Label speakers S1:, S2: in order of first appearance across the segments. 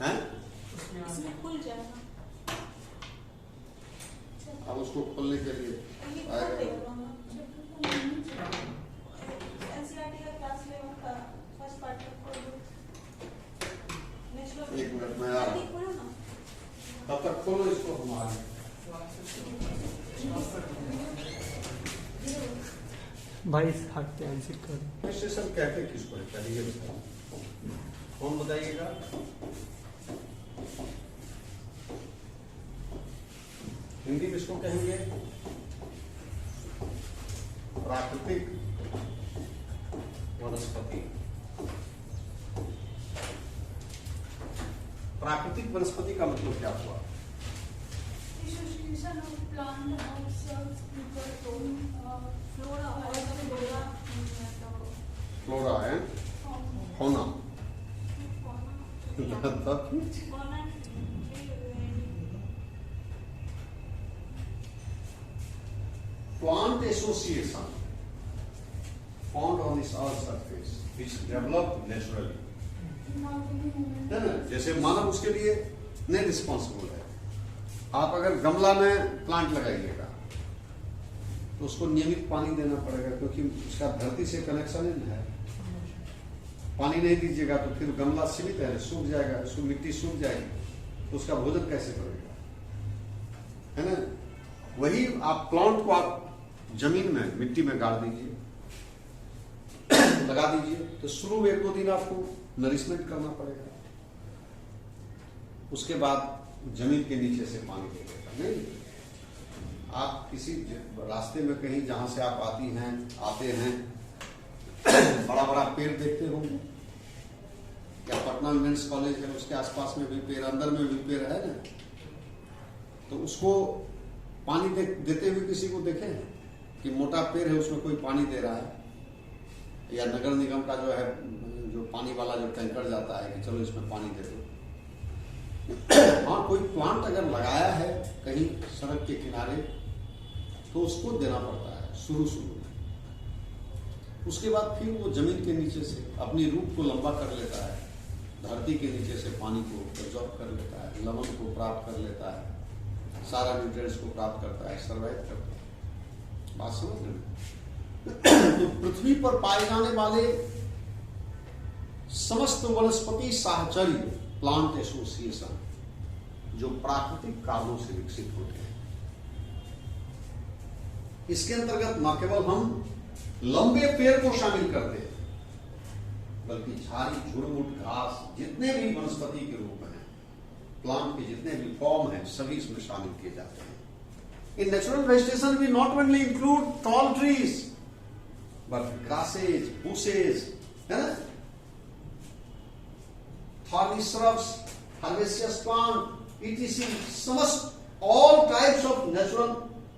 S1: हैं?
S2: इसमें खुल जाएगा।
S1: अब उसको खोलने के लिए आएगा।
S2: एनसीईआरटी का क्लास 11 का फर्स्ट पार्ट तक खोल दो।
S1: एक मिनट में आ रहा हूं। तब तक खोलो इसको हमारे
S3: भाई हटते आंसर कर।
S1: रजिस्ट्रेशन कहते किसको है पहले ये बताओ, कौन बताइएगा? हिंदी में इसको कहेंगे प्राकृतिक वनस्पति। प्राकृतिक वनस्पति का मतलब क्या हुआ? फ्लोरा है, fauna. Plant association found on this earth surface which developed naturally. है ना? जैसे मानव उसके लिए नहीं रिस्पॉन्सिबल है। आप अगर गमला में प्लांट लगाइएगा तो उसको नियमित पानी देना पड़ेगा, क्योंकि उसका धरती से कनेक्शन है। पानी नहीं दीजिएगा तो फिर गमला सीमित है, सूख जाएगा, उसको मिट्टी सूख जाएगी तो उसका भोजन कैसे करेगा, है ना? वही आप प्लांट को आप जमीन में मिट्टी में गाड़ दीजिए, लगा दीजिए, तो शुरू में 1-2 दिन आपको नरिशमेंट करना पड़ेगा, उसके बाद जमीन के नीचे से पानी दे देगा। नहीं, आप किसी रास्ते में कहीं जहां से आप आते हैं बड़ा बड़ा पेड़ देखते होंगे, या पटना मेंस कॉलेज है उसके आसपास में भी पेड़, अंदर में भी पेड़ है ना, तो उसको पानी देते हुए किसी को देखे कि मोटा पेड़ है उसमें कोई पानी दे रहा है, या नगर निगम का जो है जो पानी वाला जो टैंकर जाता है कि चलो इसमें पानी दे दो। हाँ, कोई प्लांट अगर लगाया है कहीं सड़क के किनारे तो उसको देना पड़ता है शुरू में, उसके बाद फिर वो जमीन के नीचे से अपनी रूट को लंबा कर लेता है, धरती के नीचे से पानी को एब्जॉर्ब कर लेता है, लवण को प्राप्त कर लेता है, सारा न्यूट्रिएंट्स को प्राप्त करता है, सर्वाइव करता है। बात समझ रहे? तो पृथ्वी पर पाए जाने वाले समस्त वनस्पति साहचर्य प्लांट एसोसिएशन जो प्राकृतिक कारणों से विकसित होते हैं, इसके अंतर्गत न केवल हम लंबे पेड़ को शामिल करते हैं बल्कि झाड़ी, झुड़मुट, घास, जितने भी वनस्पति के रूप हैं, प्लांट के जितने भी फॉर्म हैं, सभी इसमें शामिल किए जाते हैं। In natural vegetation we not only include tall trees but grasses, bushes, है ना? Thorny shrubs, herbaceous plant, etc. समस्त all types of natural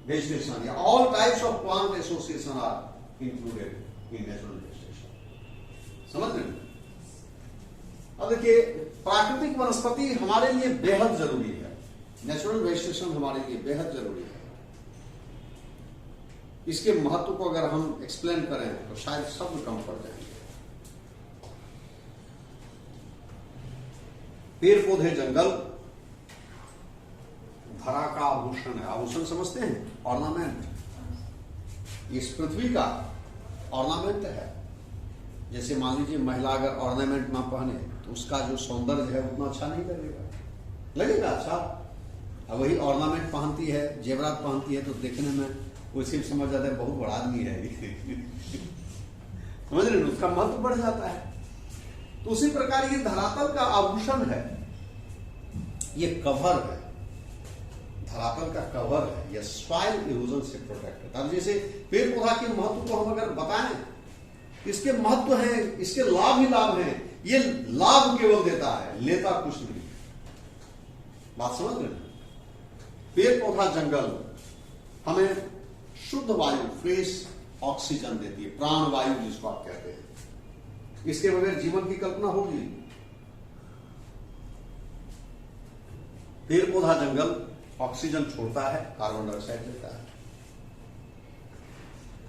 S1: vegetation या all types of plant association are included in natural vegetation. समझ रहे हैं? अब देखिए, प्राकृतिक वनस्पति हमारे लिए बेहद जरूरी है, नेचुरल वेजिटेशन हमारे लिए बेहद जरूरी है। इसके महत्व को अगर हम एक्सप्लेन करें तो शायद शब्द कम पड़ जाएंगे। पेड़ पौधे, जंगल धरा का आभूषण है। आभूषण समझते हैं? ऑर्नामेंट। इस पृथ्वी का ऑर्नामेंट है। जैसे मान लीजिए महिला अगर ऑर्नामेंट ना पहने तो उसका जो सौंदर्य है उतना अच्छा नहीं लगेगा अच्छा। अब वही ऑर्नामेंट पहनती है, जेवरात पहनती है, तो देखने में वो सिर्फ समझ जाता है बहुत बड़ा आदमी है समझ रहे, उसका महत्व बढ़ जाता है। तो उसी प्रकार ये धरातल का आभूषण है, ये कवर है, धरातल का कवर है, ये सॉइल इरोजन से प्रोटेक्ट करता है। जैसे पेड़ पौधा के महत्व को हम अगर बताएं, इसके महत्व है, इसके लाभ ही लाभ हैं, ये लाभ केवल देता है, लेता कुछ नहीं। बात समझ रहे हैं? पेड़ पौधा, जंगल हमें शुद्ध वायु, फ्रेश ऑक्सीजन देती है, प्राण वायु जिसको आप कहते हैं। इसके बगैर जीवन की कल्पना होगी? पेड़ पौधा, जंगल ऑक्सीजन छोड़ता है, कार्बन डाइऑक्साइड देता है।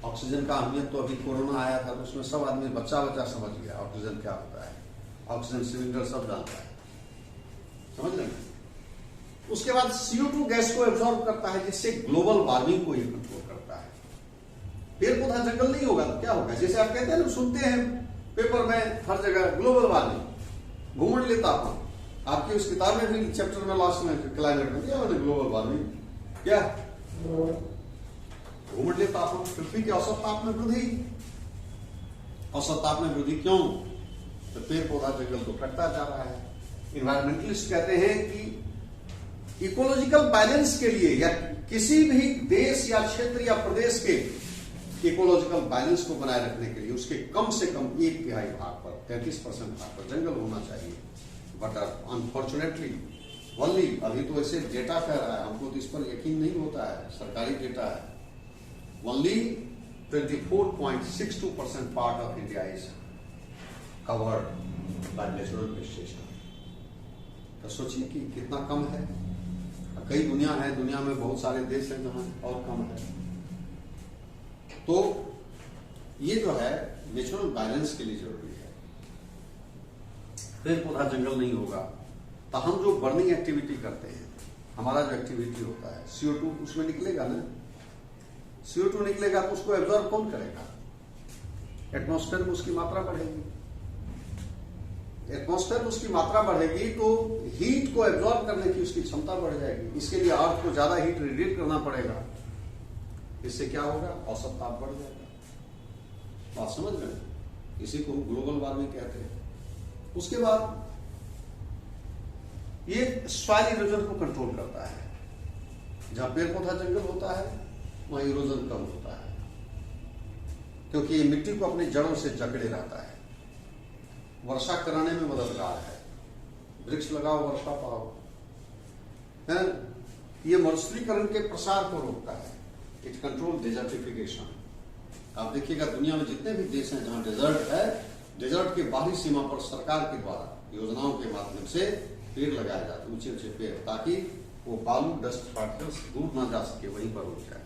S1: ऑक्सीजन का अहमियत तो अभी कोरोना आया था तो उसमें सब आदमी बच्चा समझ गया ऑक्सीजन क्या होता है, ऑक्सीजन सिलेंडर सब जानता है। समझ रहे हैं? उसके बाद CO2 गैस को एब्जॉर्ब करता है, जिससे ग्लोबल वार्मिंग को ये कंट्रोल करता है। पेड़ पौधा जंगल नहीं होगा तो क्या होगा? जैसे आप कहते हैं ना, सुनते हैं पेपर में हर जगह ग्लोबल वार्मिंग, घूमंडलीय तापमान। आपकी उस किताब में भी चैप्टर में लास्ट में क्लाइमेट में दिया मैंने ग्लोबल वार्मिंग क्या, घूमंडलीय तापमान, पृथ्वी के औसत ताप में वृद्धि। औसत ताप में वृद्धि क्यों? तो पेड़ पौधा जंगल तो कटता जा रहा है। इन्वायरमेंटलिस्ट कहते हैं कि इकोलॉजिकल बैलेंस के लिए या किसी भी देश या क्षेत्र या प्रदेश के इकोलॉजिकल बैलेंस को बनाए रखने के लिए उसके कम से कम 1/3 भाग पर, 33% भाग पर जंगल होना चाहिए। बट अनफॉर्चुनेटली वनली अभी तो ऐसे डेटा कह रहा है, हमको तो इस पर यकीन नहीं होता है, सरकारी डेटा है, only 24.62% part of India is covered by natural vegetation. तो सोचिए कि कितना कम है। कई दुनिया है, दुनिया में बहुत सारे देश हैं जहां और कम है। तो ये जो है नेचुरल बैलेंस के लिए जरूरी है। पेड़ पौधा जंगल नहीं होगा तो हम जो बर्निंग एक्टिविटी करते हैं, हमारा जो एक्टिविटी होता है, CO2 उसमें निकलेगा ना, CO2 निकलेगा तो उसको एब्जॉर्ब कौन करेगा? एटमॉस्फेयर में उसकी मात्रा बढ़ेगी। एटमॉस्फेयर में उसकी मात्रा बढ़ेगी तो हीट को एब्जॉर्ब करने की उसकी क्षमता बढ़ जाएगी। इसके लिए अर्थ को ज्यादा हीट रेडिएट करना पड़ेगा। इससे क्या होगा? औसत ताप बढ़ जाएगा। बात समझ रहे हैं? इसी को ग्लोबल वार्मिंग कहते हैं। उसके बाद ये सॉइल इरोजन को कंट्रोल करता है। जहां पेड़ पौधा जंगल होता है वहां इरोजन कम होता है, क्योंकि ये मिट्टी को अपनी जड़ों से जकड़े रहता है। वर्षा कराने में मददगार है। वृक्ष लगाओ वर्षा पाओ है। ये मरुस्थलीकरण के प्रसार को रोकता है। It control desertification. आप देखिएगा दुनिया में जितने भी देश हैं जहां डेजर्ट है, डेजर्ट के बाहरी सीमा पर सरकार के द्वारा योजनाओं के माध्यम से पेड़ लगाए जाते, ऊंचे ऊंचे पेड़, ताकि वो बालू डस्ट पार्टिकल्स दूर ना जा सके, वहीं पर रुक जाए,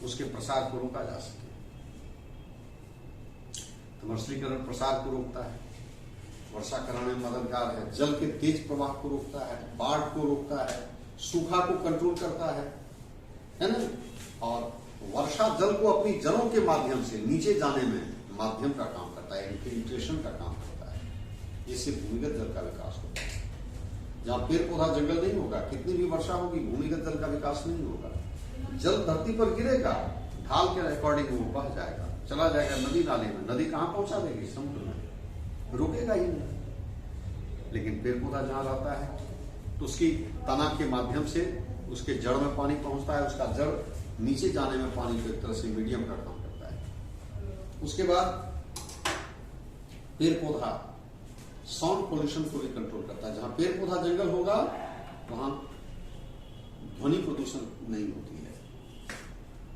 S1: उसके प्रसार को रोका जा सके। तो मरुस्थलीकरण प्रसार को रोकता है, वर्षा कराने में मददगार है, जल के तेज प्रवाह को रोकता है, बाढ़ को रोकता है, सूखा को कंट्रोल करता है ना। और वर्षा जल को अपनी जड़ों के माध्यम से नीचे जाने में माध्यम का काम करता है, इन्फिल्ट्रेशन का काम करता है। इससे भूमिगत जल का विकास होता है। जहां पेड़ पौधा जंगल नहीं होगा, कितनी भी वर्षा होगी, भूमिगत जल का विकास नहीं होगा। जल धरती पर गिरेगा, ढाल के अकॉर्डिंग वो बह जाएगा, चला जाएगा नदी नाले में। नदी कहां पहुंचा देगी? समुद्र में, रोकेगा ही नहीं। लेकिन पेड़ पौधा जहां रहता है तो उसकी तना के माध्यम से उसके जड़ में पानी पहुंचता है, उसका जड़ नीचे जाने में पानी को एक तरह से मीडियम का काम करता है। उसके बाद पेड़ पौधा साउंड पोल्यूशन को भी कंट्रोल करता है। जहां पेड़ पौधा जंगल होगा वहां ध्वनि प्रदूषण नहीं होती है।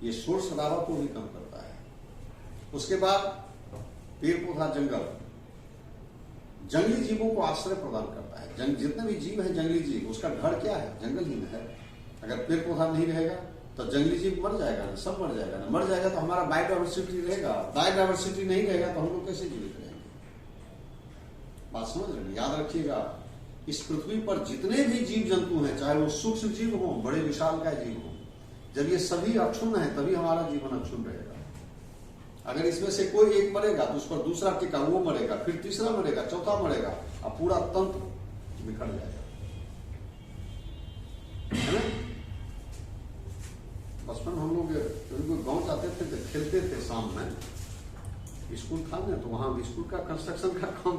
S1: ये शोर शराबा को भी कम करता है। उसके बाद पेड़ पौधा जंगल जंगली जीवों को आश्रय प्रदान करता है। जितने भी जीव है जंगली जीव, उसका घर क्या है? जंगल ही में है। अगर पेड़ पौधा नहीं रहेगा तो जंगली जीव मर जाएगा ना, सब मर जाएगा ना। मर जाएगा तो हमारा बायोडाइवर्सिटी रहेगा, बायोडाइवर्सिटी नहीं रहेगा तो हम लोग कैसे जीवित रहेंगे? बात समझ रहे हैं? याद रखिएगा, इस पृथ्वी पर जितने भी जीव जंतु हैं, चाहे वो सूक्ष्म जीव हो, बड़े विशालकाय जीव हो, जब ये सभी अक्षुण्ण है तभी हमारा जीवन अक्षुण्ण रहेगा। अगर इसमें से कोई एक मरेगा तो उस पर दूसरा टिका, वो मरेगा, फिर तीसरा मरेगा, चौथा मरेगा, और पूरा तंत्र बिखर जाएगा, है ना। बचपन हम लोग कभी गांव जाते थे तो खेलते थे, शाम में स्कूल था ना, तो वहां स्कूल का कंस्ट्रक्शन का काम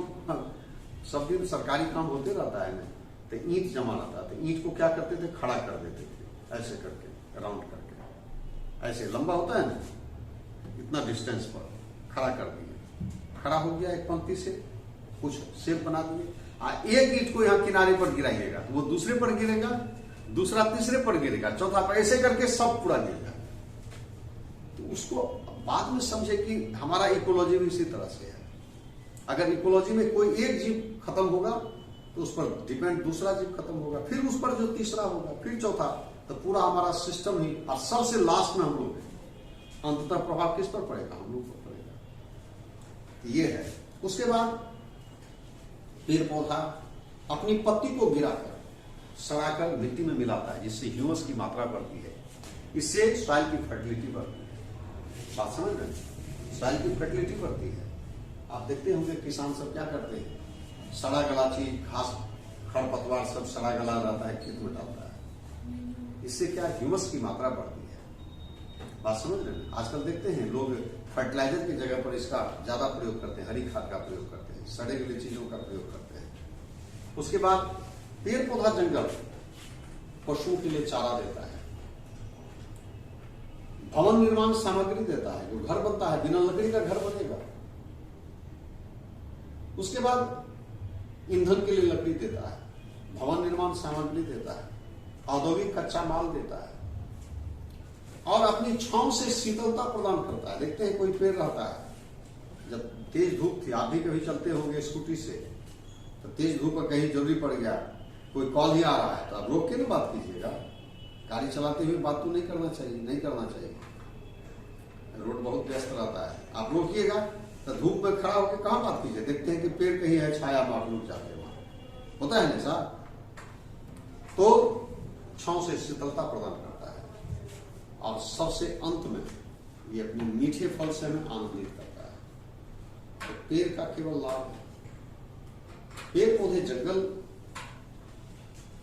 S1: सब दिन सरकारी काम होते रहता है ना। तो ईंट जमा रहता है, तो ईंट को क्या करते थे? खड़ा कर देते थे, ऐसे करके, राउंड करके, ऐसे लंबा होता है ना, इतना डिस्टेंस पर खड़ा कर दिए। खड़ा हो गया एक पंक्ति से, कुछ शेप बना दिए। एक ईंट को यहाँ किनारे पर गिराइएगा तो वो दूसरे पर गिरेगा, दूसरा तीसरे पर गिरेगा, चौथा पर, ऐसे करके सब पूरा गिरेगा। तो उसको बाद में समझे कि हमारा इकोलॉजी भी इसी तरह से है। अगर इकोलॉजी में कोई एक जीव खत्म होगा तो उस पर डिपेंड दूसरा जीव खत्म होगा, फिर उस पर जो तीसरा होगा, फिर चौथा, तो पूरा हमारा सिस्टम ही। और सबसे लास्ट में हम लोग, अंततः प्रभाव किस पर पड़ेगा? हम लोग पर पड़ेगा। ये है। उसके बाद पेड़ पौधा अपनी पत्ती को गिराकर सड़ाकर मिट्टी में मिलाता है, जिससे ह्यूमस की मात्रा बढ़ती है। इससे सॉइल की फर्टिलिटी बढ़ती है। बात समझ रहे हैं? सॉइल की फर्टिलिटी बढ़ती है। आप देखते होंगे किसान सब क्या करते हैं, सड़ा गला चीज, घास, खरपतवार सब सड़ा गला रहता है, खेत में डालता है। इससे क्या ह्यूमस की मात्रा बढ़ती है। बात समझ रहे हैं? आजकल देखते हैं लोग फर्टिलाइजर की जगह पर इसका ज्यादा प्रयोग करते हैं, हरी खाद का प्रयोग करते हैं, सड़े गले चीजों का प्रयोग करते हैं। उसके बाद पेड़ पौधा जंगल पशुओं के लिए चारा देता है, भवन निर्माण सामग्री देता है, जो घर बनता है बिना लकड़ी का घर बनेगा। उसके बाद ईंधन के लिए लकड़ी देता है, भवन निर्माण सामग्री देता है, औद्योगिक कच्चा माल देता है, और अपनी छांव से शीतलता प्रदान करता है। देखते हैं कोई पेड़ रहता है, जब तेज धूप थी, आप भी कभी चलते होंगे स्कूटी से, तो तेज धूप में कहीं जरूरी पड़ गया, कोई कॉल ही आ रहा है, तो आप रोक के ना बात कीजिएगा। गाड़ी चलाते हुए बात तो नहीं करना चाहिए, नहीं करना चाहिए। रोड बहुत व्यस्त रहता है, आप रोकिएगा तो धूप में खड़ा होकर कहाँ बात कीजिए। देखते हैं कि पेड़ कहीं है छाया में, आप रुक जाते हैं, वहां होता है ना साहब। तो छांव से शीतलता प्रदान करता है, और सबसे अंत में ये अपने मीठे फल से हमें आनंदित करता है। तो पेड़ का केवल लाभ है। पेड़ पौधे जंगल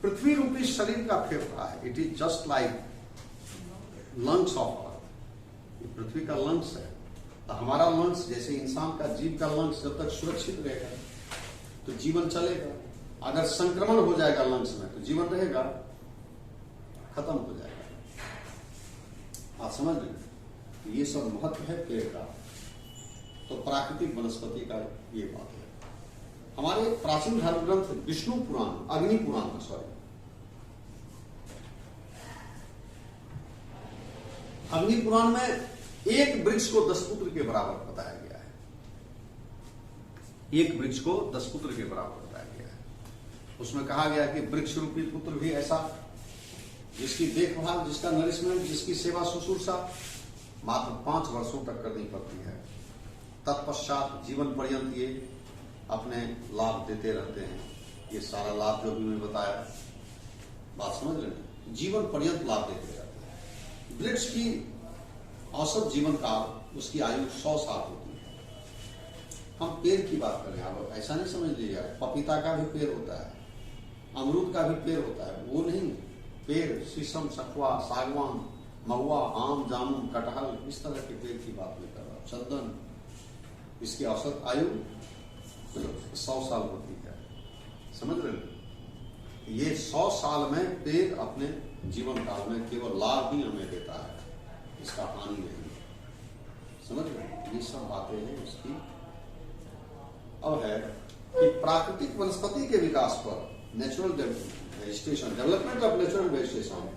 S1: पृथ्वी रूपी शरीर का फेफड़ा है। It is just like lungs of earth. पृथ्वी का लंग्स है, तो हमारा लंग्स जैसे इंसान का, जीव का लंग्स जब तक सुरक्षित रहेगा तो जीवन चलेगा। अगर संक्रमण हो जाएगा लंग्स में तो जीवन रहेगा, खत्म हो जाएगा। आप समझ रहे? ये सब महत्व है पेड़ का। तो प्राकृतिक वनस्पति का ये बात है। हमारे प्राचीन धर्म ग्रंथ विष्णु पुराण, अग्नि पुराण, अग्नि पुराण में एक वृक्ष को 10 पुत्र के बराबर बताया गया है। एक वृक्ष को 10 पुत्र के बराबर बताया गया है। उसमें कहा गया कि वृक्ष रूपी पुत्र भी ऐसा जिसकी देखभाल, जिसका नरिशमेंट, जिसकी सेवा शुश्रूषा मात्र 5 वर्षों तक करनी पड़ती है। तत्पश्चात जीवन पर्यंत ये अपने लाभ देते रहते हैं। ये सारा लाभ जो भी मैं बताया, बात समझ रहे हैं? जीवन पर्यंत लाभ देते रहते हैं। वृक्ष की औसत जीवन काल, उसकी आयु 100 साल होती है। हम पेड़ की बात करें, आप ऐसा नहीं समझ लीजिएगा पपीता का भी पेड़ होता है, अमरूद का भी पेड़ होता है, वो नहीं। पेड़ शीशम, सखुआ, सागवान, महुआ, आम, जामुन, कटहल, इस तरह के पेड़ की बात नहीं कर रहा। चंदन, इसकी औसत आयु 100 साल होती है। समझ रहे हैं? ये 100 साल में पेड़ अपने जीवन काल में केवल लाभ ही हमें देता है, इसका हानि नहीं। समझ रहे हैं? ये सब बातें हैं इसकी। अब है कि प्राकृतिक वनस्पति के विकास पर natural vegetation, development of natural vegetation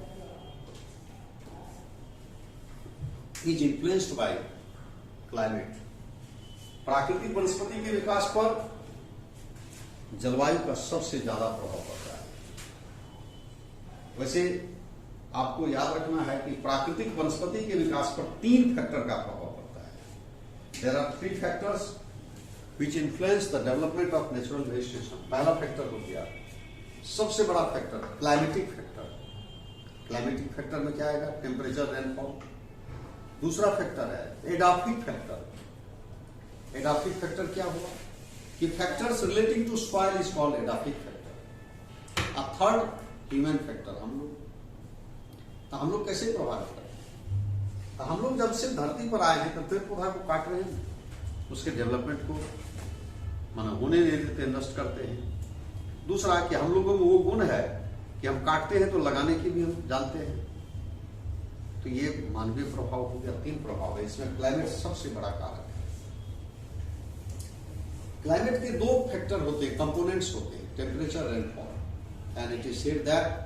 S1: is influenced by climate. प्राकृतिक वनस्पति के विकास पर जलवायु का सबसे ज्यादा प्रभाव पड़ता है। वैसे आपको याद रखना है कि प्राकृतिक वनस्पति के विकास पर 3 फैक्टर का प्रभाव पड़ता है। There are 3 factors which influence the development of natural vegetation। पहला फैक्टर हो गया, सबसे बड़ा factor, climatic factor. Climatic factor में क्या आएगा? Temperature, rainfall. दूसरा फैक्टर है एडाफिक फैक्टर। एडाफिक फैक्टर क्या हुआ कि factors relating to soil is called edaphic factor. Uh third human factor, हम लोग कैसे प्रभावित करते हैं? तो हम लोग जब से धरती पर आए हैं तब पेड़ पौधा को काट रहे हैं, उसके डेवलपमेंट को माना होने नहीं देते, नष्ट करते हैं। दूसरा कि हम लोगों में वो गुण है कि हम काटते हैं तो लगाने की भी हम जानते हैं। तो ये मानवीय प्रभाव हो गया। 3 प्रभाव है इसमें। क्लाइमेट सबसे बड़ा कारक है। क्लाइमेट के 2 फैक्टर होते हैं, कंपोनेंट्स होते हैं, temperature, rainfall. And it is said that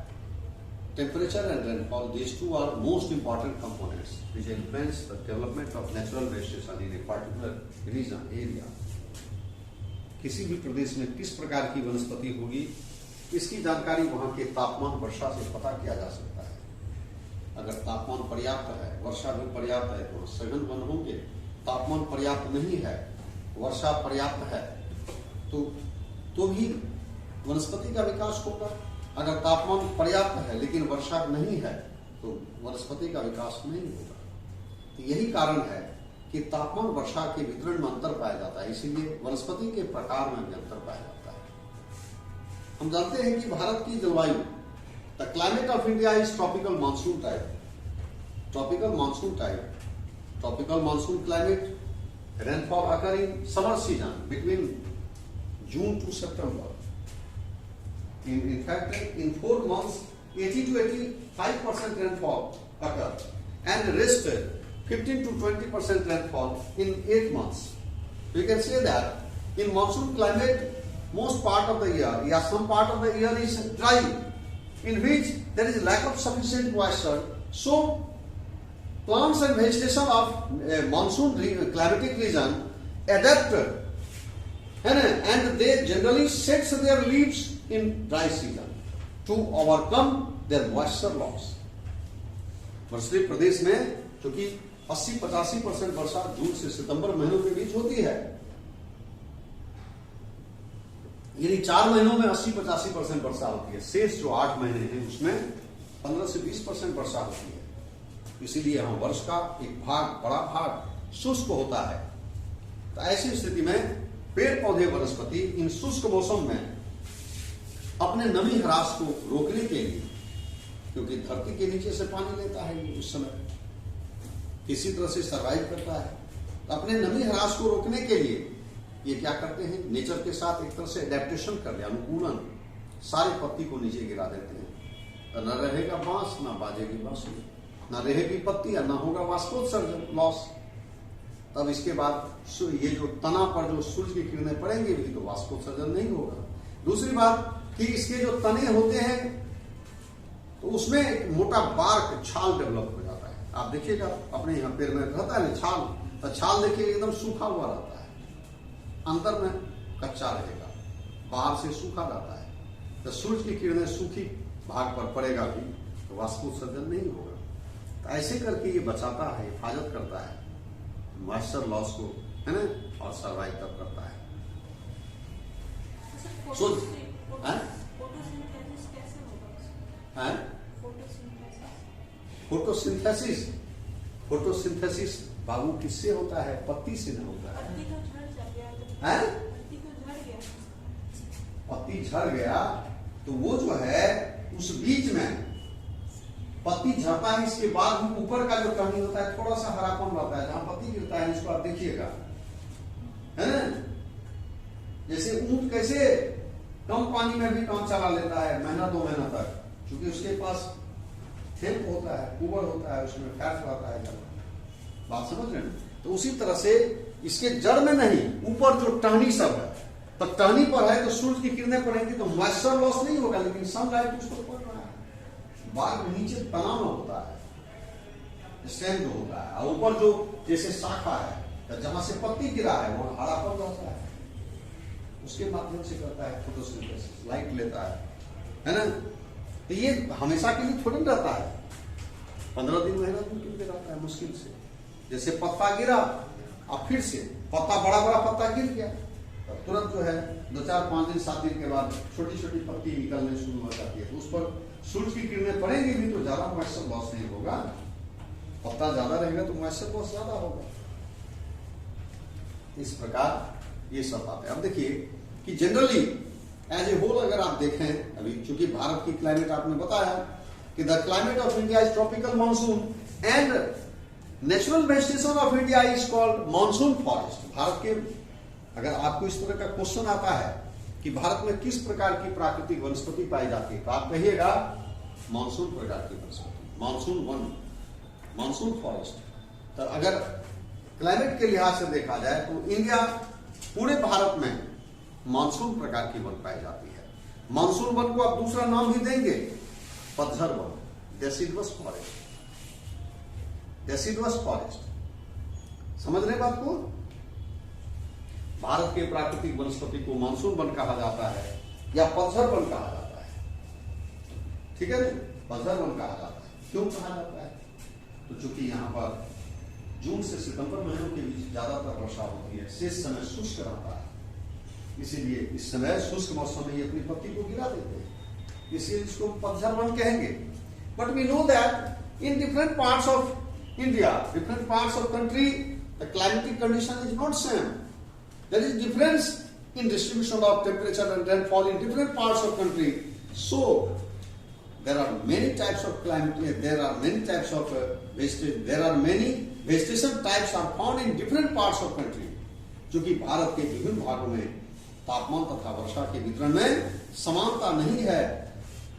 S1: temperature and rainfall, these two are most important components which influence the development of natural vegetation in a particular region, area। किसी भी प्रदेश में किस प्रकार की वनस्पति होगी, इसकी जानकारी वहां के तापमान, वर्षा से पता किया जा सकता है। अगर तापमान पर्याप्त है, वर्षा भी पर्याप्त है तो सघन वन होंगे। तापमान पर्याप्त नहीं है, वर्षा पर्याप्त है तो भी वनस्पति का विकास होगा। अगर तापमान पर्याप्त है लेकिन वर्षा नहीं है तो वनस्पति का विकास नहीं होगा। तो यही कारण है कि तापमान वर्षा के वितरण में अंतर पाया जाता है, इसीलिए वनस्पति के प्रकार में भी अंतर पाया जाता है। हम जानते हैं कि भारत की जलवायु, the climate of India is tropical monsoon type. Tropical monsoon type, tropical monsoon climate, rainfall occur in summer season between June to September. In fact, in 4 months, 80 to 85% rainfall occur, and rest 15 to 20% rainfall in 8 months. We can say that in monsoon climate, most part of the year, some part of the year is dry, in which there is lack of sufficient moisture. So plants and vegetation of monsoon climatic region adapt, and they generally shed their leaves in dry season to overcome their moisture loss. वर्षा प्रदेश में चूंकि 80-85% वर्षा जून से सितंबर महीनों के बीच होती है, यानी 4 महीनों में 80-85% वर्षा होती है। शेष जो 8 महीने हैं उसमें 15 से 20% वर्षा होती है। इसीलिए यहाँ वर्ष का एक भाग, बड़ा भाग शुष्क होता है। तो ऐसी स्थिति में पेड़ पौधे वनस्पति इन शुष्क मौसम में अपने नमी ह्रास को रोकने के लिए, क्योंकि धरती के नीचे से पानी लेता है ये उस समय, किसी तरह से सरवाइव करता है, तो अपने नमी ह्रास को रोकने के लिए ये क्या करते हैं, नेचर के साथ एक तरह से एडेप्टेशन कर लिया, अनुकूलन, सारे पत्ती को नीचे गिरा देते हैं। न रहेगा बांस, न बाजेगी बांसुरी, न रहेगी पत्ती, न होगा वाष्पोत्सर्जन, लॉस। तब इसके बाद ये जो तना पर जो सूर्य की किरणें पड़ेंगी भी तो वाष्पोत्सर्जन नहीं होगा। दूसरी बात कि इसके जो तने होते हैं तो उसमें एक मोटा बार्क, छाल डेवलप हो जाता है। आप देखिएगा अपने यहाँ पेड़ में रहता है ना छाल, तो छाल देखिए एकदम सूखा हुआ रहता है, अंदर में कच्चा रहेगा, बाहर से सूखा रहता है। तो सूर्य की किरणें सूखी भाग पर पड़ेगा भी तो वाष्पोत्सर्जन नहीं होगा। तो ऐसे करके ये बचाता है, हिफाजत करता है मॉइस्चर लॉस को, है ना, और सर्वाइव तब करता है। फोटोसिंथेसिस, फोटोसिंथेसिस बाबू किससे होता है? पत्ती से नहीं होता है। पत्ती झड़ गया तो वो जो है उस बीच में पत्ती झड़ता है, इसके बाद भी ऊपर का जो टहनी होता है थोड़ा सा हरापन रहता है, जहां पत्ती गिरता है इसको आप देखिएगा, है ना। जैसे ऊंट कैसे कम पानी में भी काम चला लेता है महीना 2 महीना तक, क्योंकि उसके पास हेल्प होता है, कुबर होता है, उसमें फैट रहता है, बात समझ रहे हैं। तो उसी तरह से इसके जड़ में नहीं, ऊपर जो टहनी सब है, तो टहनी पर है तो सूर्य की किरणें पड़ेंगी तो मॉइस्चर लॉस नहीं होगा, लेकिन सनलाइट उसको पड़ रहा है। बाग नीचे तनाव होता है, स्ट्रेंथ होता है, और ऊपर जो जैसे शाखा है तो जहां से पत्ती गिरा है वहां हरापन रहता है, उसके माध्यम से करता है फोटोसिंथेसिस, लाइट लेता है ना। तो ये हमेशा के लिए थोड़ी रहता है, 15 दिन महीना दिन के लिए रहता है मुश्किल से। जैसे पत्ता गिरा अब फिर से पत्ता, बड़ा बड़ा पत्ता गिर गया तो तुरंत जो है 2, 4, 5 दिन 7 दिन के बाद छोटी छोटी पत्ती निकलने शुरू हो जाती है, तो उस पर सूर्य की किरणें पड़ेंगी भी तो ज्यादा मॉइस्चर लॉस नहीं होगा। पत्ता ज्यादा रहेगा तो मॉइस्चर लॉस ज्यादा होगा। इस प्रकार ये सब बातें। अब देखिए कि जनरली एज ए होल अगर आप देखें, अभी चूंकि भारत की क्लाइमेट आपने बताया कि the climate of India is tropical monsoon and natural vegetation of India is called monsoon forest. Bharat के, अगर आपको इस तरह का क्वेश्चन आता है कि भारत में किस प्रकार की प्राकृतिक वनस्पति पाई जाती है, तो आप कहिएगा मानसून प्रकार की वनस्पति, मानसून वन, मानसून फॉरेस्ट। तो अगर क्लाइमेट के लिहाज से देखा जाए तो इंडिया, पूरे भारत में मानसून प्रकार की वन पाई जाती है। मानसून वन को आप दूसरा नाम भी देंगे, पतझड़ one, deciduous forest, deciduous forest. समझ रहे बात को? भारत के प्राकृतिक वनस्पति को मानसून वन कहा जाता है या पतझड़ वन कहा जाता है, ठीक है ना, पतझड़ वन कहा जाता है। क्यों कहा जाता है? तो चूंकि यहाँ पर जून से सितंबर महीनों के बीच ज्यादातर वर्षा होती है, शेष समय शुष्क रहता है, इसीलिए इस समय शुष्क मौसम में ये अपनी पत्ती को गिरा देते हैं, इसलिए इसको पतझड़ वन कहेंगे। But we know that in different parts of India, different parts of country, the climatic condition is not same. There is difference in distribution of temperature and rainfall in different parts of country. So there are many types of climate, there are many types of vegetation, there are many vegetation types are found in different parts of country. क्योंकि भारत के विभिन्न भागों में तापमान तथा वर्षा के वितरण में समानता नहीं है,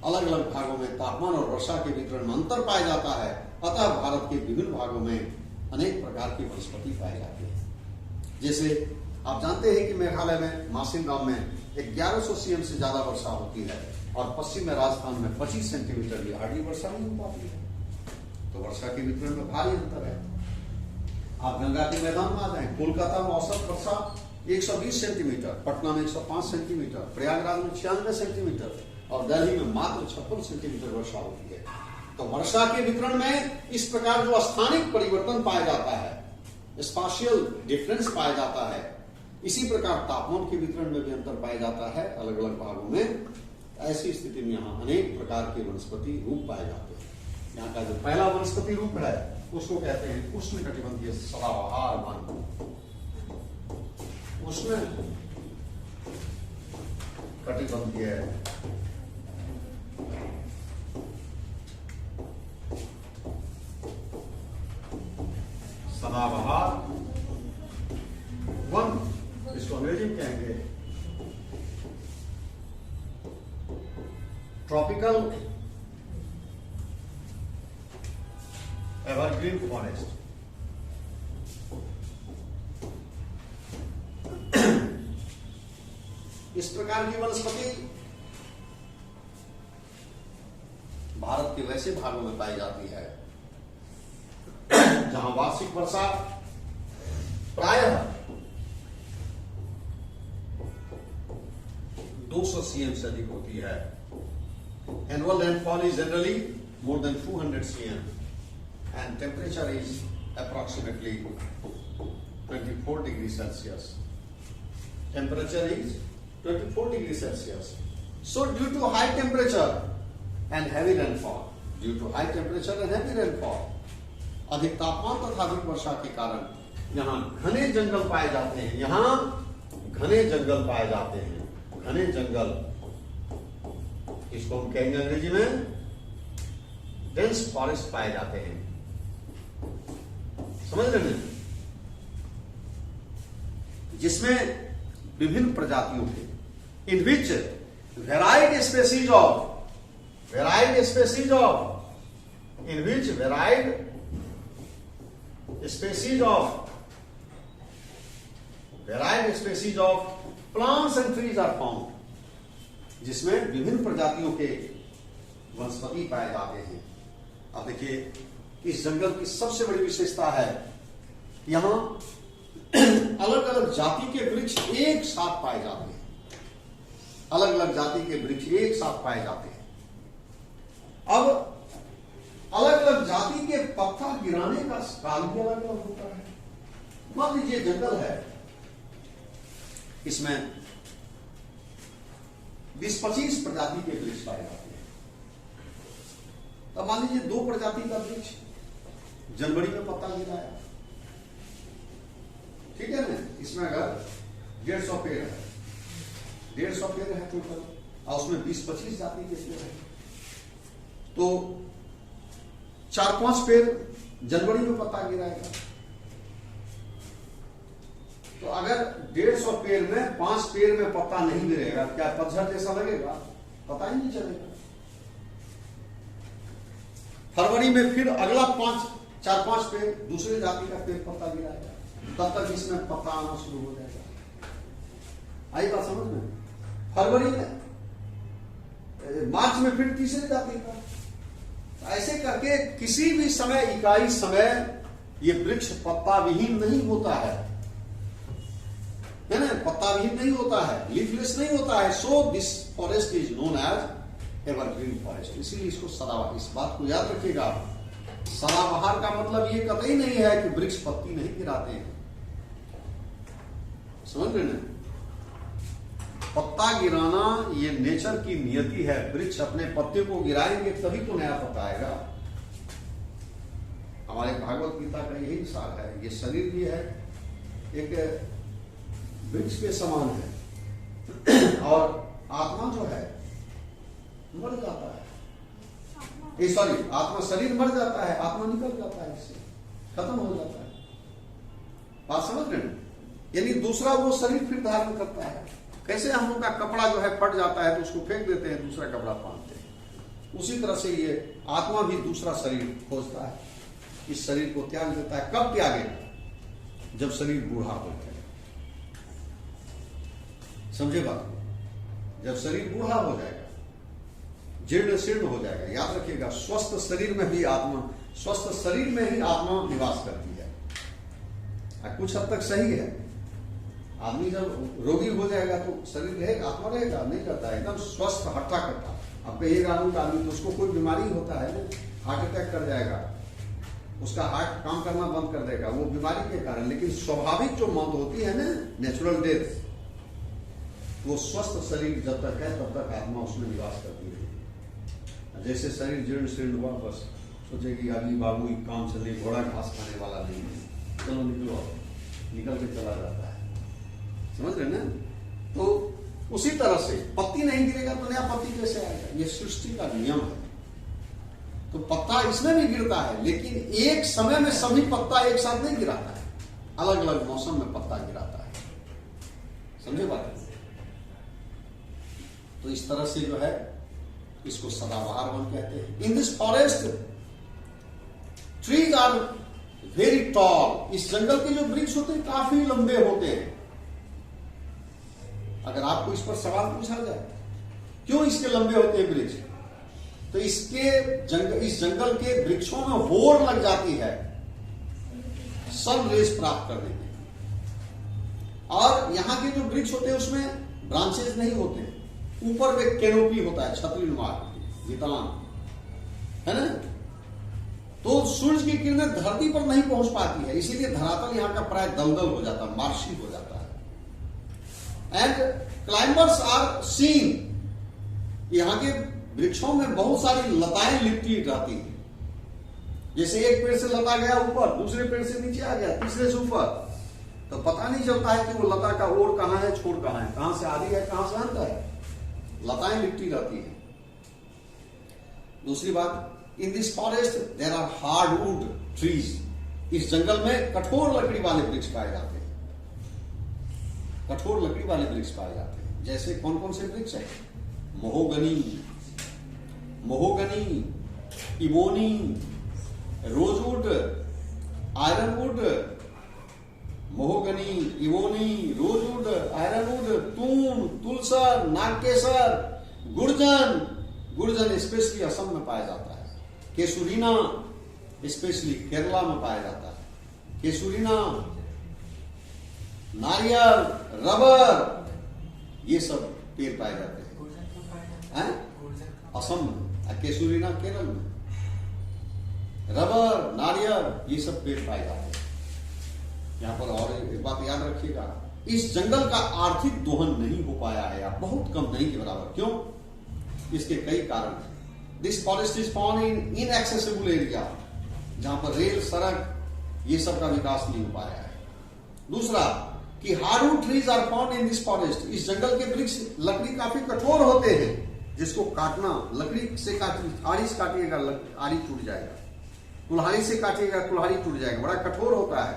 S1: अलग अलग भागों में तापमान और वर्षा के वितरण में अंतर पाया जाता है। अतः भारत के विभिन्न भागों में अनेक प्रकार की वनस्पति पाई जाती है। जैसे आप जानते हैं कि मेघालय में मासिन गांव में 1100 cm से ज्यादा वर्षा होती है और पश्चिम में राजस्थान में 25 सेंटीमीटर भी हार्डली वर्षा नहीं हो पाती है। तो वर्षा के वितरण में भारी अंतर है। आप गंगा के मैदान में आ जाएं, कोलकाता में औसत वर्षा 120 सेंटीमीटर, पटना में 105 सेंटीमीटर, प्रयागराज में 96 सेंटीमीटर और दिल्ली में मात्र 56 सेंटीमीटर वर्षा होती है। तो वर्षा के वितरण में इस प्रकार जो स्थानिक परिवर्तन पाया जाता है, स्पाशियल डिफरेंस पाया जाता है, इसी प्रकार तापमान के वितरण में भी अंतर पाया जाता है अलग अलग भागों में। ऐसी स्थिति में यहाँ अनेक प्रकार के वनस्पति रूप पाए जाते हैं। यहाँ का जो पहला वनस्पति रूप है उसको कहते हैं उष्णकटिबंधीय सदाबहार वन। उष्ण कटिबंधीय सदाबहार वन, इसको अंग्रेजी में कहेंगे ट्रॉपिकल एवरग्रीन फॉरेस्ट। इस प्रकार की वनस्पति भारत के वैसे भागों में पाई जाती है जहां वार्षिक वर्षा प्रायः 200 cm से अधिक होती है। Annual rainfall is generally more than 200 cm and temperature is approximately 24 degrees Celsius. Temperature is 24 degrees Celsius. So due to high temperature and heavy rainfall, अधिक तापमान तथा अधिक वर्षा के कारण यहाँ घने जंगल पाए जाते हैं। यहाँ घने जंगल पाए जाते हैं। घने जंगल, इसको हम कहेंगे अंग्रेजी में डेंस फॉरेस्ट पाए जाते हैं। समझ रहे हैं? जिसमें विभिन्न प्रजातियों के in which varied species of plants and trees are found, जिसमें विभिन्न प्रजातियों के वनस्पति पाए जाते हैं। अब देखिए, इस जंगल की सबसे बड़ी विशेषता है यहां अलग अलग जाति के वृक्ष एक साथ पाए जाते हैं। अलग अलग जाति के वृक्ष एक साथ पाए जाते हैं। अब अलग अलग जाति के पत्ता गिराने का काल भी अलग अलग होता है। मान लीजिए जंगल है, इसमें 20-25 प्रजाति के वृक्ष पाए जाते हैं। अब मान लीजिए 2 प्रजाति का वृक्ष जनवरी में पत्ता गिराया, ठीक है ना। इसमें अगर 150 पेड़ है, 150 पेड़ है टोटल, और उसमें 20-25 जाति के पेड़ है, तो 4-5 पेड़ जनवरी में पत्ता गिराएगा। तो अगर 150 पेड़ में 5 पेड़ में पत्ता नहीं गिरेगा, क्या पतझड़ जैसा लगेगा? पता ही नहीं चलेगा। फरवरी में फिर अगला 4-5 पेड़ दूसरे जाति का पेड़ पत्ता गिराएगा, तब तक इसमें पत्ता आना शुरू हो जाएगा। आई बात समझ में? फरवरी में, मार्च में फिर तीसरे जाति का, ऐसे करके किसी भी समय इकाई समय ये वृक्ष पत्ता विहीन नहीं होता है ना, पत्ता विहीन नहीं होता है, लीफलेस नहीं होता है। So this forest is known as evergreen forest. इसीलिए इसको सदाबहार, इस बात को याद रखिएगा, सदाबहार का मतलब ये कतई नहीं है कि वृक्ष पत्ती नहीं गिराते हैं। समझ रहे ना? पत्ता गिराना ये नेचर की नियति है। वृक्ष अपने पत्ते को गिराएंगे तभी तो नया पत्ता आएगा। हमारे भागवत गीता का यही सार है। ये शरीर भी है एक वृक्ष के समान है और आत्मा जो है मर जाता है। सॉरी, आत्मा, शरीर मर जाता है, आत्मा निकल जाता है, इससे खत्म हो जाता है। बात समझ रहे हैं? यानी दूसरा वो शरीर फिर धारण करता है। कैसे हम लोग का कपड़ा जो है फट जाता है तो उसको फेंक देते हैं, दूसरा कपड़ा पहनते हैं, उसी तरह से ये आत्मा भी दूसरा शरीर खोजता है, इस शरीर को त्याग देता है। कब त्यागेगा? जब शरीर बूढ़ा हो जाएगा। समझे बात? जब शरीर बूढ़ा हो जाएगा, जीर्ण शीर्ण हो जाएगा। याद रखिएगा, स्वस्थ शरीर में ही आत्मा निवास करती है। कुछ हद तक सही है। आदमी जब रोगी हो जाएगा तो शरीर रहेगा, आत्मा रहेगा? नहीं रहता है, एकदम स्वस्थ हट्टा कट्टा। अब कहिएगा आदमी तो उसको कोई बीमारी होता है ना, हार्ट अटैक कर जाएगा, उसका हार्ट काम करना बंद कर देगा, वो बीमारी के कारण। लेकिन स्वाभाविक जो मौत होती है ना, नेचुरल डेथ, वो स्वस्थ शरीर जब तक है तब तक आत्मा उसमें निवास करती है। जैसे शरीर जीर्ण शीर्ण हुआ, बस सोचेगी अभी बाबू काम चले, घोड़ा घास खाने वाला नहीं है, चलो निकलो, निकल के चला जाता है। समझ रहे ना? तो उसी तरह से पत्ती नहीं गिरेगा तो नया पत्ती कैसे आएगा? ये सृष्टि का नियम है। तो पत्ता इसमें भी गिरता है, लेकिन एक समय में सभी पत्ता एक साथ नहीं गिराता है, अलग अलग मौसम में पत्ता गिराता है। समझे बात? तो इस तरह से जो है इसको सदाबहार वन कहते हैं। In this forest trees are very tall. इस जंगल के जो वृक्ष होते हैं काफी लंबे होते हैं। अगर आपको इस पर सवाल पूछा जाए क्यों इसके लंबे होते हैं वृक्ष, तो इस जंगल के वृक्षों में होड़ लग जाती है सन रेज प्राप्त करने की। और यहां के जो वृक्ष होते हैं उसमें ब्रांचेस नहीं होते, ऊपर में कैनोपी होता है, छतरी नुमा वितान है ना। तो सूरज की किरणें धरती पर नहीं पहुंच पाती है, इसीलिए धरातल यहां का प्राय दलदल हो जाता है, मार्शी हो जाता है। And climbers are seen. यहां के वृक्षों में बहुत सारी लताएं लिपटी रहती है। जैसे एक पेड़ से लता गया ऊपर, दूसरे पेड़ से नीचे आ गया, तीसरे से ऊपर, तो पता नहीं चलता है कि वो लता का ओर कहां है, छोर कहां है, कहां से आदि है, कहां से अंत है। लताएं लिपटी रहती है। दूसरी बात, in this forest there are hardwood trees. इस जंगल में कठोर लकड़ी वाले वृक्ष पाए जाते हैं, कठोर लकड़ी वाले वृक्ष पाए जाते हैं। जैसे कौन कौन से वृक्ष है? Mahogany, ebony, rosewood, ironwood, mahogany, ebony, rosewood, ironwood, तून, तुलसर, नागकेसर, गुर्जन स्पेशली असम में पाया जाता है। केसुरीना स्पेशली केरला में पाया जाता है। केसुरीना, नारियल, रबर, ये सब पेड़ पाए जाते हैं असम में। केसुरीना केरल में, रबर, नारियल, ये सब पेड़ पाए जाते हैं यहां पर। और एक बात याद रखिएगा, इस जंगल का आर्थिक दोहन नहीं हो पाया है, या बहुत कम, नहीं के बराबर। क्यों? इसके कई कारण हैं। This forest is found in inaccessible area, जहां पर रेल, सड़क, ये सब का विकास नहीं हो पाया है। दूसरा कि hardwood trees are found in this forest. इस जंगल के वृक्ष लकड़ी काफी कठोर होते हैं, जिसको काटना, लकड़ी से आरी से काटिएगा आरी टूट जाएगा, कुल्हाड़ी से काटिएगा कुल्हाड़ी टूट जाएगा, बड़ा कठोर होता है।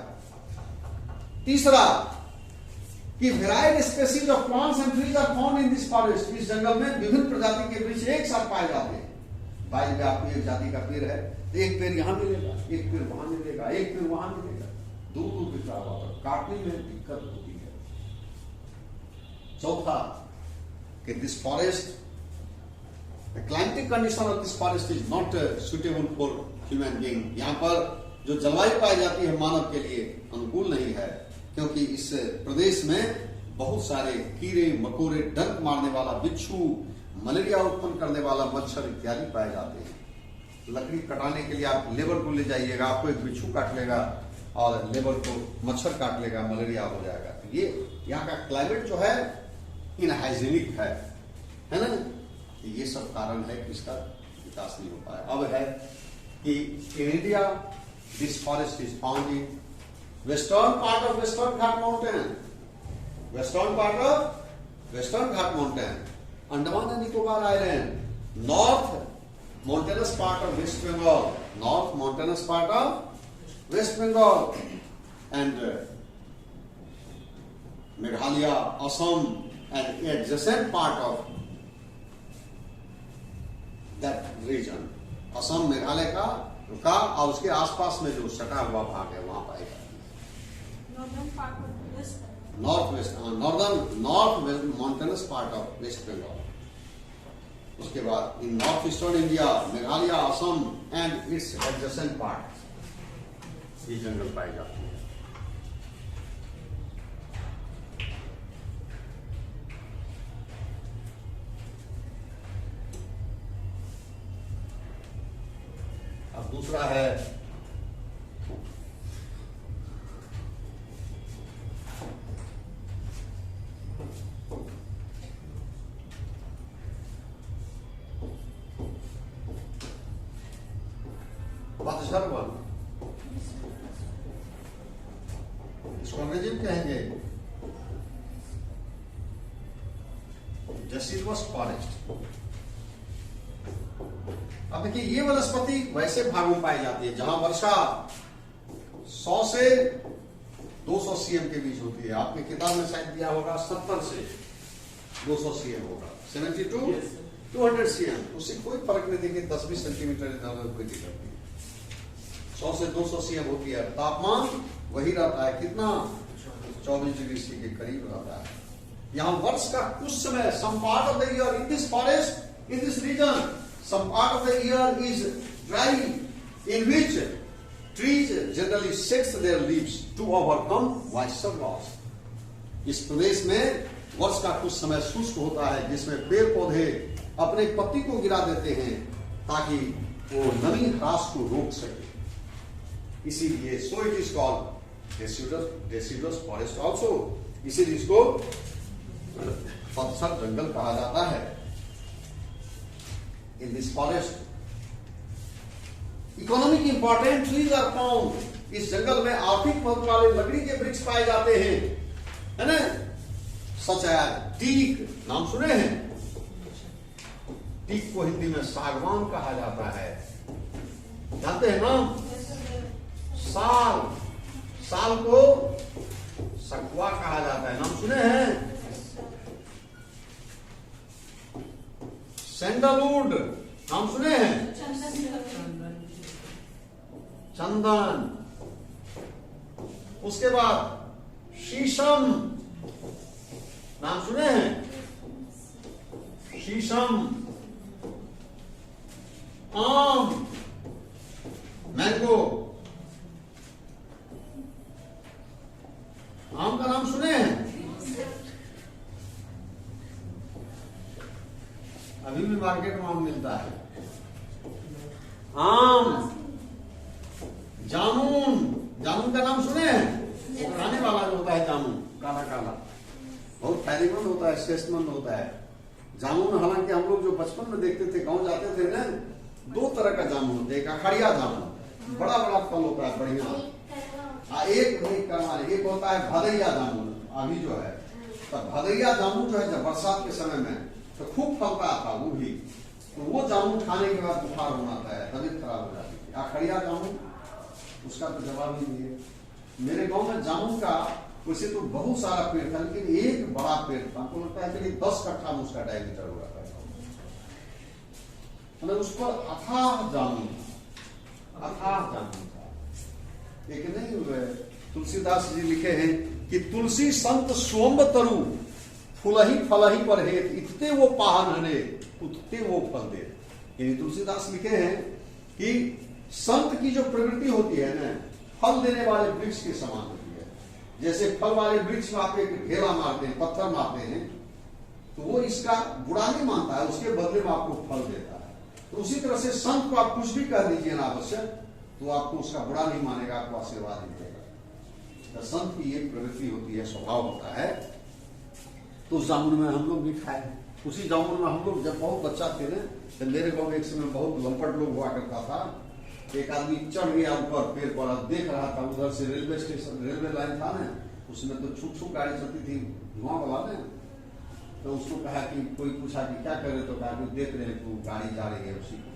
S1: तीसरा कि varied species of plants and trees are found in this forest. इस जंगल में विभिन्न प्रजाति के वृक्ष एक साथ पाए जाते हैं। बाइक में आपको एक जाति का पेड़ है, एक पेड़ यहां मिलेगा, एक पेड़ वहां मिलेगा, एक पेड़ वहां मिलेगा, दूर दूर बिखरा हुआ, पर काटने में दिक्कत होती है। चौथा कि this forest, the climatic condition of this forest is not suitable for human being. यहां पर जो जलवायु पाई जाती है मानव के लिए अनुकूल नहीं है, क्योंकि इस प्रदेश में बहुत सारे कीड़े मकोड़े, डंक मारने वाला बिच्छू, मलेरिया उत्पन्न करने वाला मच्छर इत्यादि पाए जाते हैं। लकड़ी कटाने के लिए आप लेबर को ले जाइएगा, आपको एक बिच्छू काट लेगा और लेबर को मच्छर काट लेगा, मलेरिया हो जाएगा। तो ये यहाँ का क्लाइमेट जो है इनहाइजीनिक है ना। ये सब कारण है कि इसका विकास नहीं हो पाया। अब है कि in India this forest is found in western part of western Ghat mountain, western part of western Ghat mountain, Andaman and Nicobar island, north mountainous part of waste Bengal, north mountainous part of waste Bengal, and Meghalaya, Assam and adjacent part of that region, Assam Meghalaya का और उसके आसपास में जो सटा हुआ भाग है वहां पाई जाती है।
S2: Northern part of west
S1: north west north west mountainous part of waste Bengal. उसके बाद in north eastern India, Meghalaya, Assam and its adjacent part ये जंगल पाई जाती है। अब दूसरा है पतझड़ वन, इसको अंग्रेजी में कहेंगे डेसिडुअस फॉरेस्ट। अब देखिए ये वनस्पति वैसे भागों में पाई जाती है जहां वर्षा 100 से 200 सीएम के बीच होती है। आपके किताब में शायद दिया होगा 70 से 200 सीएम होगा, 70 to 200 सीएम। उससे कोई फर्क नहीं, देखिए 10-20 सेंटीमीटर इधर उधर कोई दिक्कत नहीं। 100 से 200 सीएम होती है, तापमान वही रहता है कितना, 24 डिग्री सी के करीब रहता है। यहाँ वर्ष का कुछ समय, some part of the year in this forest, in this region, some part of the year is dry, in which trees generally shed their leaves to overcome moisture loss. इस प्रदेश में वर्ष का कुछ समय शुष्क होता है जिसमें पेड़ पौधे अपने पत्ती को गिरा देते हैं ताकि वो नमी ह्रास को रोक सके। इसीलिए so it is called deciduous forest also, इसीलिए इसको पतझड़ जंगल कहा जाता है। In this forest, economic important trees are found. इस जंगल में आर्थिक महत्व वाले लकड़ी के वृक्ष पाए जाते हैं, है ना। सच है, टीक नाम सुने हैं? टीक को हिंदी में सागवान कहा जाता है, जानते हैं नाम? साल, साल को सखुआ कहा जाता है, नाम सुने हैं? सैंडलवुड नाम सुने हैं? चंदन। उसके बाद शीशम नाम सुने हैं? शीशम, आम, मैंगो, आम का नाम सुने हैं? अभी भी मार्केट में आम मिलता है। आम, जामुन, जामुन का नाम सुने हैं? वो खाने वाला जो होता है जामुन, काला काला, बहुत फायदेमंद होता है, सेहतमंद होता है जामुन। हालांकि हम लोग जो बचपन में देखते थे, गांव जाते थे ना, 2 तरह का जामुन होता है। एक अखड़िया जामुन, बड़ा बड़ा फल होता है, बढ़िया। एक होता है भदैया जामुन। अभी जो है तो भदैया जामुन जो है जब बरसात के समय में तो खूब फलता था वो भी, तो वो जामुन खाने के बाद बुखार होना था, तबीयत खराब हो जाती थी। अखड़िया जामुन उसका तो जवाब ही नहीं है। मेरे गांव में जामुन का वैसे तो बहुत सारा पेड़ था, लेकिन एक बड़ा पेड़ था, हमको लगता है कि 10 कट्ठा में उसका डायमीटर हो रहा था, मतलब उस पर अथाह जामुन था। एक नहीं हुए, तुलसीदास जी लिखे हैं कि तुलसी संत सोम तरु फुलही फलही पर हेत, इतते वो पाहन हने उतते वो फल दे। यानी तुलसीदास लिखे हैं कि संत की जो प्रवृत्ति होती है ना, फल देने वाले वृक्ष के समान होती है। जैसे फल वाले वृक्ष में आप एक ढेला मारते हैं, पत्थर मारते हैं, तो वो इसका बुरा नहीं मानता है, उसके बदले में आपको फल देता है। तो उसी तरह से संत को आप कुछ भी कह दीजिए ना आवश्यक, तो आपको उसका बुरा नहीं मानेगा, आपको आशीर्वाद ही देगा। तो संत की एक प्रवृत्ति होती है, स्वभाव होता है। तो उस जामुन में हम लोग भी खाए। उसी जामुन में हम लोग जब बहुत बच्चा थे ना, तो मेरे गाँव में एक समय बहुत लंपट लोग हुआ करता था। एक आदमी चढ़ गया ऊपर पेड़ पर, देख रहा था उधर से रेलवे स्टेशन, रेलवे लाइन था ना, उसमें तो छुक छुक गाड़ी चलती थी धुआं वाला ना। तो उसको कहा कि कोई पूछा कि क्या करे, तो कहा कि देख रहे हैं तू गाड़ी जा रही है उसी को।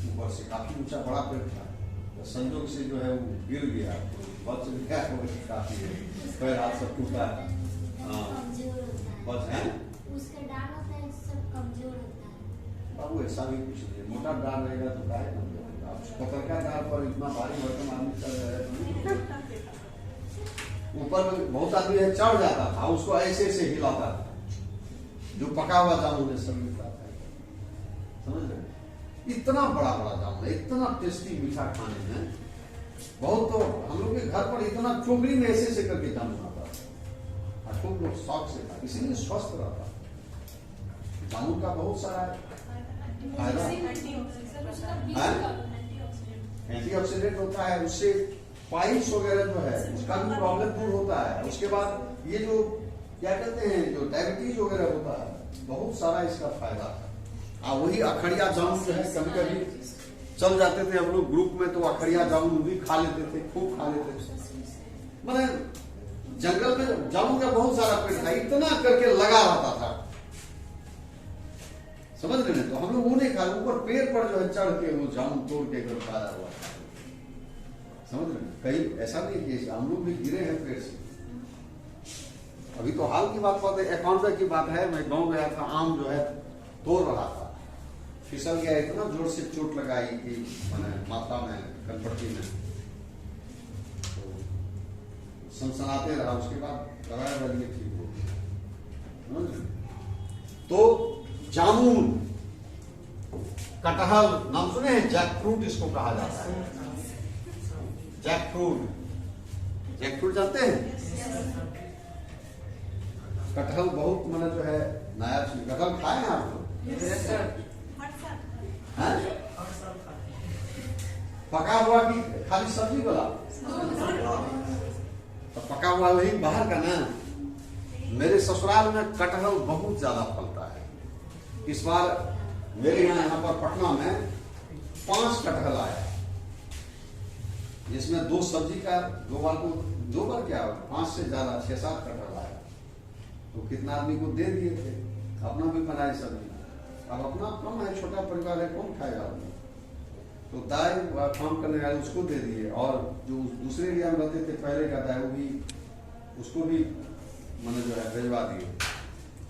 S1: ऊपर से काफी ऊंचा बड़ा पेड़ था, तो संजोग से जो है वो गिर गया, तो बच गया, काफी है पैर हाथ सब टूटा है। बच है
S4: उसका डाल होता है, सब कमजोर होता है।
S1: बाबू ऐसा भी कुछ नहीं है, मोटा डाल रहेगा तो काहे कमजोर होगा। आप पकड़का डाल पर इतना भारी भरकम आदमी चल रहा है, ऊपर में बहुत आदमी है चढ़ जाता था, उसको ऐसे ऐसे हिलाता था। जो पका हुआ जामुन है सब मिलता था, समझ रहे। इतना बड़ा बड़ा जामुन है, इतना टेस्टी मीठा खाने में। बहुत तो हम लोग के घर पर इतना चोकरी में ऐसे ऐसे करके जामुन आता था, और खूब लोग शौक से था, इसीलिए स्वस्थ रहता। जामुन का बहुत सारा फायदा, एंटीऑक्सीडेंट होता है, उससे पाइल्स वगैरह जो है उसका भी प्रॉब्लम दूर होता है। उसके बाद ये जो क्या कहते हैं, जो डायबिटीज वगैरह होता है, बहुत सारा इसका फायदा है। वही अखड़िया जामुन जो है, कभी कभी चल जाते थे हम लोग ग्रुप में, तो अखड़िया जामुन भी खा लेते थे, खूब खा लेते थे। मैंने जंगल में जामुन का बहुत सारा पेड़ था, इतना करके लगा रहता था, समझ रहे हैं। तो हम लोग वो नहीं खा, ऊपर पेड़ पर जो है चढ़ के वो जामुन तोड़ के एकदम खाया हुआ था, समझ रहे हैं। कहीं ऐसा नहीं कि हम लोग भी गिरे हैं पेड़ से। अभी तो हाल की बात है, 91 की बात है, मैं गांव गया था, आम जो है तोड़ रहा था, फिसल गया, इतना जोर से चोट लगाई कि मैंने माथा में, कनपट्टी में, तो सनसनाते रहा। उसके बाद दवाई वाली ठीक हो गई। तो जामुन, कटहल नाम सुने हैं, जैक फ्रूट इसको कहा जाता है, जैक फ्रूट। जैक फ्रूट जानते हैं? कटहल बहुत मैंने जो है नया चीज, कटहल खाए हैं आप लोग? पका हुआ की खाली सब्जी वाला? तो पका हुआ वही बाहर का ना। मेरे ससुराल में कटहल बहुत ज्यादा फलता है। इस बार मेरे यहाँ पर पटना में 5 कटहल आया, जिसमें 2 सब्जी का, 2 बार क्या 5 से ज्यादा 6-7 कटहल आया। तो कितना आदमी को दे दिए थे, अपना भी बनाए सब्जी। अब अपना कम है, छोटा परिवार है, कौन खाएगा आदमी। तो दाई काम करने वाले उसको दे दिए, और जो दूसरे एरिया में रहते थे पहले का दाई, वो भी उसको भी मैंने जो है भिजवा दिए।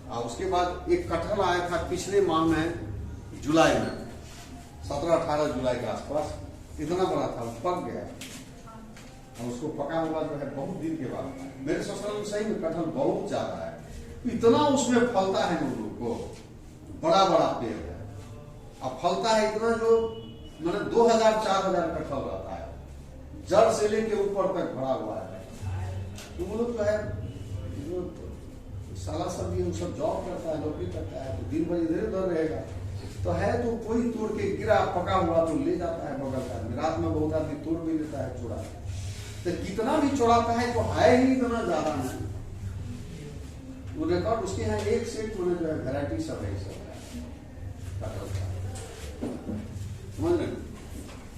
S1: और उसके बाद एक कटहल आया था पिछले माह में, जुलाई में, 17-18 जुलाई के आसपास, इतना बड़ा था, पक गया। और उसको पका हुआ जो है बहुत दिन के बाद। मेरे ससुराल में सही में कटहल बहुत ज्यादा है, इतना उसमें फलता है हम लोग को, बड़ा बड़ा पेड़ है। अब फलता है इतना, जो मैंने 2000-4000 कटहल रहता है, जड़ से लेके ऊपर तक भरा हुआ है। तो वो लोग जो है साला सब ये सब जॉब करता है, नौकरी करता है, तो दिन भर इधर उधर रहेगा। तो है तो कोई तोड़ के गिरा पका हुआ तो ले जाता है बगल का। रात में बहुत आदमी तोड़ भी लेता है, चुरा। तो कितना भी चुराता है तो है ही इतना ज्यादा नहीं। वो रिकॉर्ड उसके यहाँ एक से एक जो है वैरायटी सब है, समझ रहे।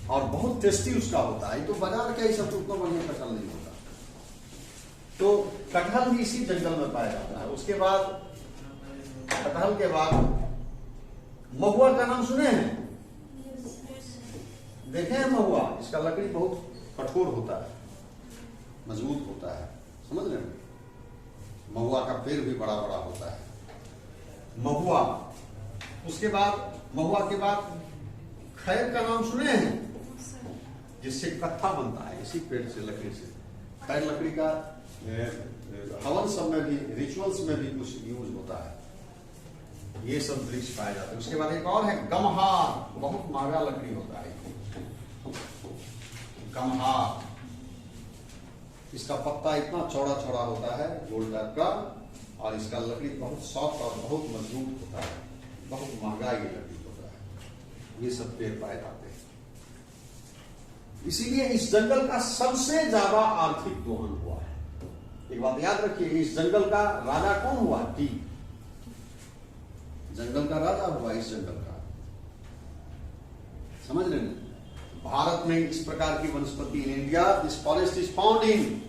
S1: और बहुत टेस्टी उसका होता है। तो बाजार का ही सब उतना बढ़िया कटहल नहीं होता। तो कटहल भी इसी जंगल में पाया जाता है। उसके बाद कटहल के बाद महुआ का नाम सुने हैं? देखे हैं महुआ? इसका लकड़ी बहुत कठोर होता है, मजबूत होता है, समझ रहे हैं। महुआ का पेड़ भी बड़ा बड़ा होता है, महुआ। उसके बाद महुआ के बाद खैर का नाम सुने हैं? जिससे कत्था बनता है, इसी पेड़ से, लकड़ी से। खैर लकड़ी का हवन सब में भी, रिचुअल्स में भी कुछ यूज होता है। ये सब वृक्ष पाए जाते हैं। उसके बाद एक और है गमहार, बहुत महंगा लकड़ी होता है गमहार। इसका पत्ता इतना चौड़ा चौड़ा होता है, गोल टाइप का, और इसका लकड़ी बहुत सॉफ्ट और बहुत मजबूत होता है। बहुत महंगा ये लकड़ी होता है। ये सब पेड़ पाए जाते हैं। इसीलिए इस जंगल का सबसे ज्यादा आर्थिक दोहन हुआ है। एक बात याद रखिए, इस जंगल का राजा कौन हुआ? टी। जंगल का राजा हुआ इस जंगल का, समझ रहे हैं? भारत में इस प्रकार की वनस्पति, इन India this forest is found in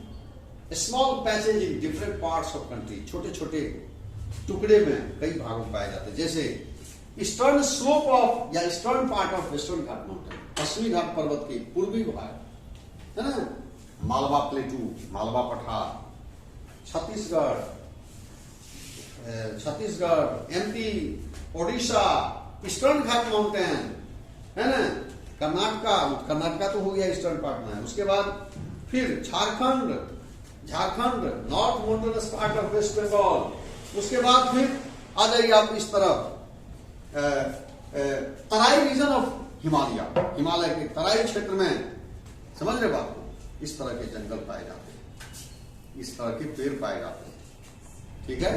S1: small passage in different parts of country. छोटे छोटे टुकड़े में कई भागों में पाए जाते हैं, जैसे ईस्टर्न स्लोप ऑफ या eastern part of western Ghat mountain, पश्चिमी घाट पर्वत के पूर्वी भाग है ना, मालवा प्लेटू, मालवा पठार, छत्तीसगढ़, एमपी, ओडिशा, ईस्टर्न घाट माउंटेन है ना, कर्नाटका तो हो गया ईस्टर्न पार्ट में, उसके बाद फिर Jharkhand, north mountainous part of waste Bengal, उसके बाद फिर आ जाइए आप इस तरफ तराई रीजन ऑफ हिमालय के तराई क्षेत्र में, समझ रहे बात को? इस तरह के जंगल पाए जाते हैं, इस तरह के पेड़ पाए जाते हैं, ठीक है?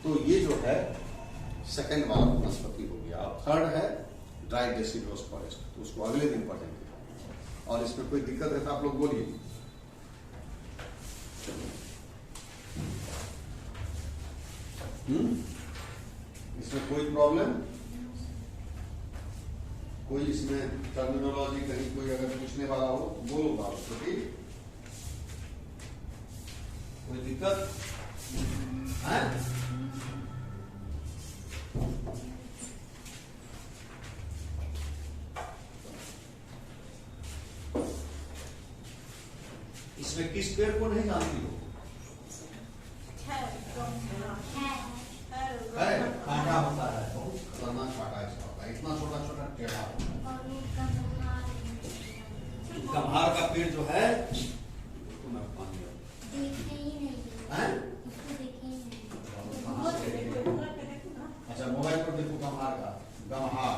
S1: तो ये जो है सेकंड वाला वनस्पति हो गया। अब थर्ड है ड्राई डेसिडुअस फॉरेस्ट, तो उसको अगले दिन पढ़ेंगे। और इसमें कोई दिक्कत है तो आप लोग बोलिए। इसमें कोई प्रॉब्लम, कोई इसमें टर्मिनोलॉजी कहीं कोई अगर पूछने वाला हो बोलो बात, तो ठीक? कोई दिक्कत है? इसमें किस पेड़ को नहीं जानती हो? है कांटा होता है, बहुत खतरनाक कांटा इसका होता है, इतना छोटा छोटा टेढ़ा होता है। कम्हार का पेड़ जो है उसको मैं पानी है? अच्छा मोबाइल पर देखो कम्हार का, गम्हार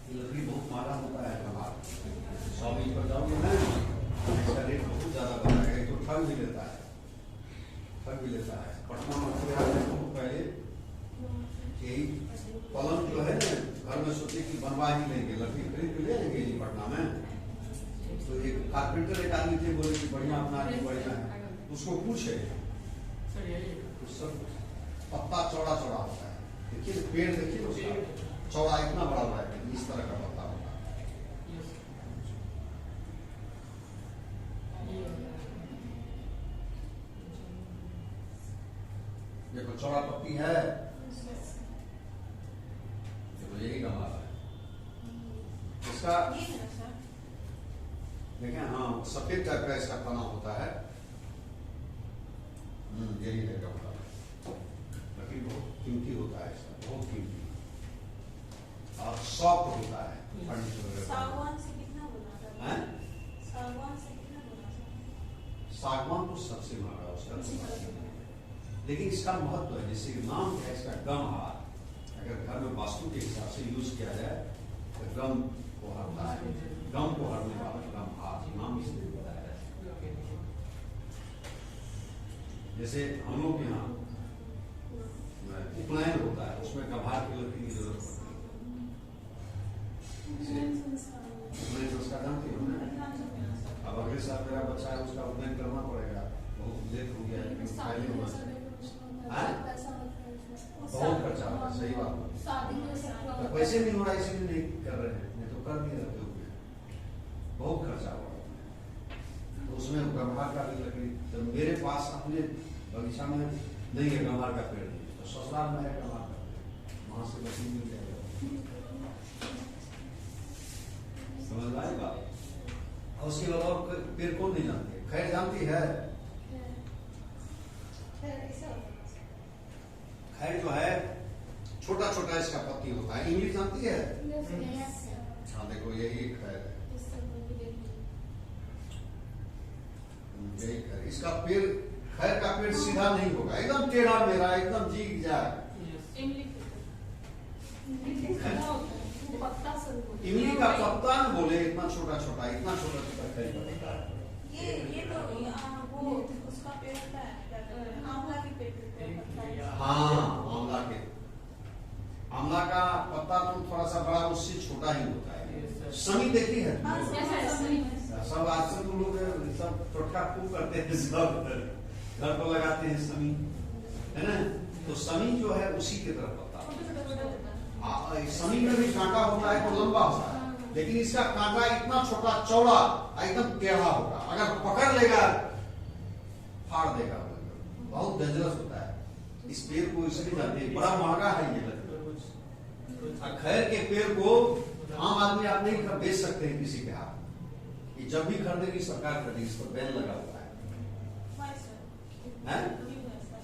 S1: लकड़ी बहुत महंगा होता है कम्हार। स्वामी पर जाओगे ना, इसका रेट बहुत ज्यादा बताएगा, एक तो ठग भी लेता है, पटना में पहले यही पलंग जो है ना, घर में सोचे कि बनवा ही लेंगे, लकड़ी खरीद के ले लेंगे जी पटना में। तो एक कारपेंटर एक आदमी थे, बोले कि बढ़िया अपना बढ़िया है, उसको पूछे तो सब पत्ता चौड़ा चौड़ा होता है, देखिए पेड़ देखिए उसका चौड़ा इतना बड़ा हुआ है, इस तरह का पत्ता होता है। देखो चौड़ा पत्ती है, देखो यही गंवार है इसका, देखें हाँ सफेद टाइप का इसका तना होता है, यही है गंवार। लकड़ी बहुत कीमती होता है इसका, बहुत कीमती और सॉफ्ट होता है।
S2: सागवान से कितना बना है? सागवान से कितना बना?
S1: सागवान तो सबसे महंगा उसका, लेकिन इसका महत्व है, जैसे नाम है इसका गमहार, अगर घर में वास्तु के हिसाब से यूज किया जाए तो गम को हरता है, गम को हरने वाला गमहार नाम इसलिए बताया है। जैसे हम लोग यहाँ उपनयन होता है, उसमें गम्हार की लकड़ी की जरूरत पड़ती है। उपनयन संस्कार जानती हो ना? अब अगले साल मेरा बच्चा है, उसका उपनयन करना पड़ेगा, बहुत लेट हो गया है, पहले हुआ बहुत खर्चा होता है, सही बात है। पैसे नहीं हो रहा इसलिए नहीं कर रहे हैं, नहीं तो कर नहीं रहते हुए, बहुत खर्चा हो रहा है। तो उसमें गम्हार का भी लकड़ी, तो मेरे पास अपने बगीचा में नहीं है गम्हार का पेड़, तो ससुराल में है गम्हार का पेड़, वहां से लकड़ी मिल जाएगा, समझ आएगा। और उसके बाद और पेड़ कौन नहीं जानती है? खैर जानती है, खैर जो है छोटा छोटा इसका पत्ती होता है, इमली जानती है? हाँ देखो यही खैर है, यही खैर। इसका पेड़, खैर का पेड़ सीधा नहीं होगा, एकदम टेढ़ा मेढ़ा, एकदम जीग जाए। इमली का पत्ता न बोले, इतना छोटा छोटा, इतना छोटा छोटा खैर का पत्ता है।
S2: ये तो वो उसका पेड़ होता है, आंवला के पेड़ का।
S1: हाँ आंवला का पत्ता तो थोड़ा सा बड़ा, उससे छोटा ही होता है। समी देखी है? करते हैं सब, घर पर लगाते हैं समी, है ना। तो समी जो है उसी की तरफ होता है। समी में भी कांटा होता है तो लंबा होता है, लेकिन इसका कांटा इतना छोटा चौड़ा एकदम टेढ़ा होगा, अगर पकड़ लेगा फाड़ देगा, बहुत डेंजरस होता है। इस पेड़ को इसलिए जाते हैं, बड़ा महंगा है ये लकड़ी। खैर के पेड़ को आम आदमी आप नहीं बेच सकते हैं किसी के हाथ, ये जब भी खरीदेगी सरकार खरीदेगी, इस पर बैन लगा हुआ है।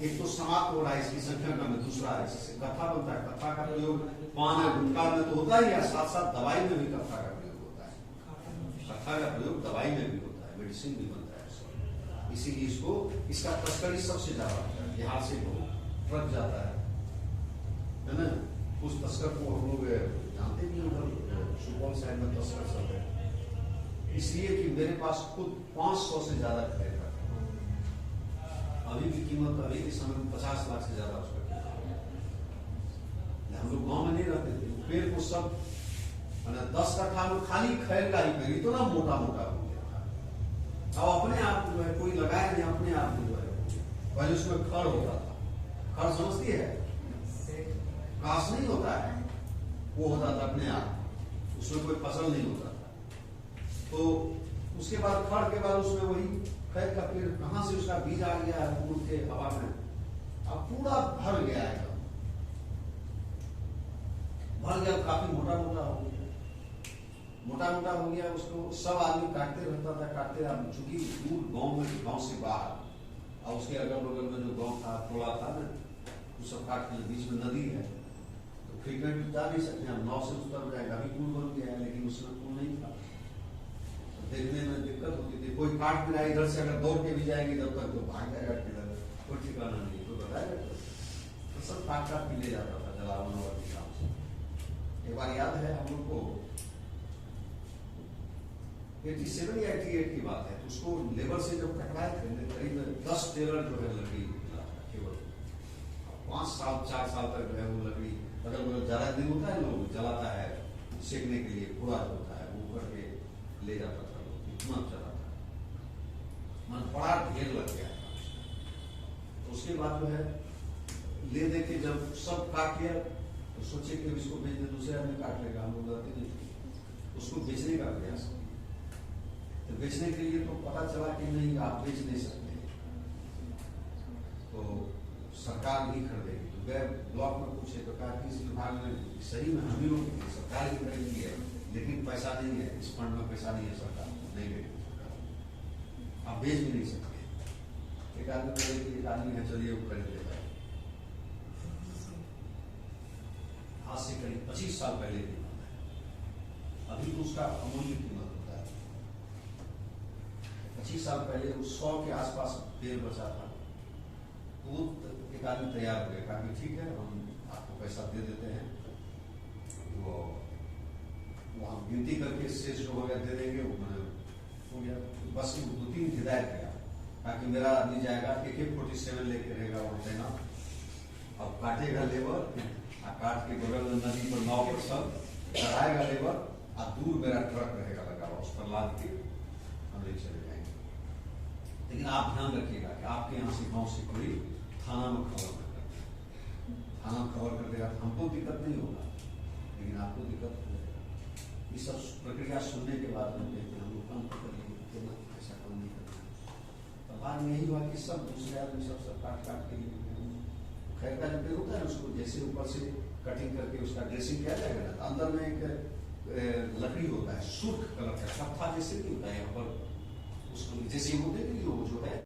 S1: एक तो समाप्त हो रहा है, इसकी संख्या कम है, दूसरा है इससे कथा बनता है, कथा का प्रयोग पान और गुटखा में तो होता ही है, साथ साथ दवाई में भी कथा का प्रयोग होता है। कथा का प्रयोग दवाई में भी होता है, मेडिसिन भी बनता है, इसीलिए इसको इसका तस्करी सबसे ज्यादा होता है। बिहार से वो ट्रक जाता है ना, उस तस्कर को हम लोग जानते भी उधर सुपौल साइड में तस्कर सब है, इसलिए कि मेरे पास खुद 500 से ज्यादा खरीद है। अभी की कीमत अभी के समय में 50 लाख से ज्यादा उसका कीमत। हम लोग गांव में नहीं रहते थे, पेड़ को सब 10 कट्ठा में खाली खैर का ही पेड़ इतना मोटा मोटा हो गया था। अब अपने आप जो है कोई लगाया नहीं, अपने आप जो है पहले उसमें खड़ होता था, खड़ समझती है, घास नहीं होता है, वो होता था अपने आप, उसमें कोई फसल नहीं होता था। तो उसके बाद खड़ के बाद उसमें वही खैर का पेड़ कहां से उसका बीज आ गया है उड़ के हवा में, अब पूरा भर गया है, भर गया, काफी मोटा मोटा हो गया, मोटा मोटा हो गया। उसको सब आदमी काटते रहता था, काटते, अब चूंकि दूर गांव में, गांव से बाहर, और उसके अगल बगल में जो गांव था टोला था ना, वो सब काट के बीच में नदी है, तो फ्रीक्वेंट जा नहीं सकते, हम 9 से उतर जाएगा, अभी पुल बन गया है, लेकिन उसमें पुल नहीं था, देखने में दिक्कत होती थी। कोई काट भी रहा इधर से, अगर दौड़ के भी जाएंगे जब तक तो भाग जाएगा किधर, कोई ठिकाना नहीं, तो बताएगा तो सब काट काट के ले जाता था जलावन और काम से। एक बार याद है हम लोग को 87 या 88 की बात है, तो उसको लेबर से जब कटवाए थे, करीब 10 टेलर जो है लकड़ी मिला था केवल। 5 साल 4 साल तक जो है वो लकड़ी, अगर ज्यादा दिन होता है लोग जलाता है सेकने के लिए, पूरा होता है वो करके ले जाता था, इतना चला था, मन बड़ा ढेर लग गया था। तो उसके बाद जो है ले दे के जब सब काट लिया, तो सोचे कि इसको बेच दे, दूसरे आदमी काट लेगा, हम लोग रहते नहीं, उसको बेचने का प्रयास किया। तो बेचने के लिए तो पता चला कि नहीं आप बेच नहीं सकते, तो सरकार नहीं खरीदेगी। तो गए ब्लॉक में पूछे, तो कहा कि इस विभाग में सही में हम ही लोग सरकार ही खरीदी है, लेकिन पैसा नहीं है, इस फंड में पैसा नहीं है, सरकार नहीं बेचेगी, सरकार आप बेच भी नहीं सकते। एक आदमी बोले कि एक आदमी है, चलिए वो खरीद लेता है। आज से करीब 25 साल पहले की बात है, अभी तो उसका अमूल्य कीमत होता है। 25 साल पहले उस 100 के आसपास पेड़ बचा था, वो एक आदमी तैयार हो गया, कहा कि ठीक है हम आपको पैसा दे देते हैं, वो हम गिनती करके शेष जो वगैरह दे देंगे, वो हो गया। बस 2-3 हिदायत किया, ताकि मेरा आदमी जाएगा AK-47 लेके रहेगा और देना, अब काटेगा लेबर, काट के बगल में नदी पर नाव पर सब चढ़ाएगा लेबर, और दूर मेरा ट्रक रहेगा लगा हुआ, उस पर लाद के हम ले चले जाएंगे। लेकिन आप ध्यान रखिएगा कि आपके यहाँ से गाँव से कोई थाना में खबर न कर दे, थाना में खबर कर देगा तो हमको दिक्कत नहीं होगा, लेकिन आपको दिक्कत हो जाएगा। ये सब प्रक्रिया सुनने के बाद में कहते हैं हम लोग काम कर लेंगे, ऐसा काम नहीं करना। तो बाद में यही हुआ कि सब दूसरे आदमी सब काट काट के खैर का जो पेड़ होता है उसको जैसे ऊपर से कटिंग करके उसका ड्रेसिंग किया जाएगा ना, अंदर में एक लकड़ी होता है सुर्ख कलर का, सत्था जैसे नहीं होता है यहाँ पर, उसको जैसे होते हैं वो जो है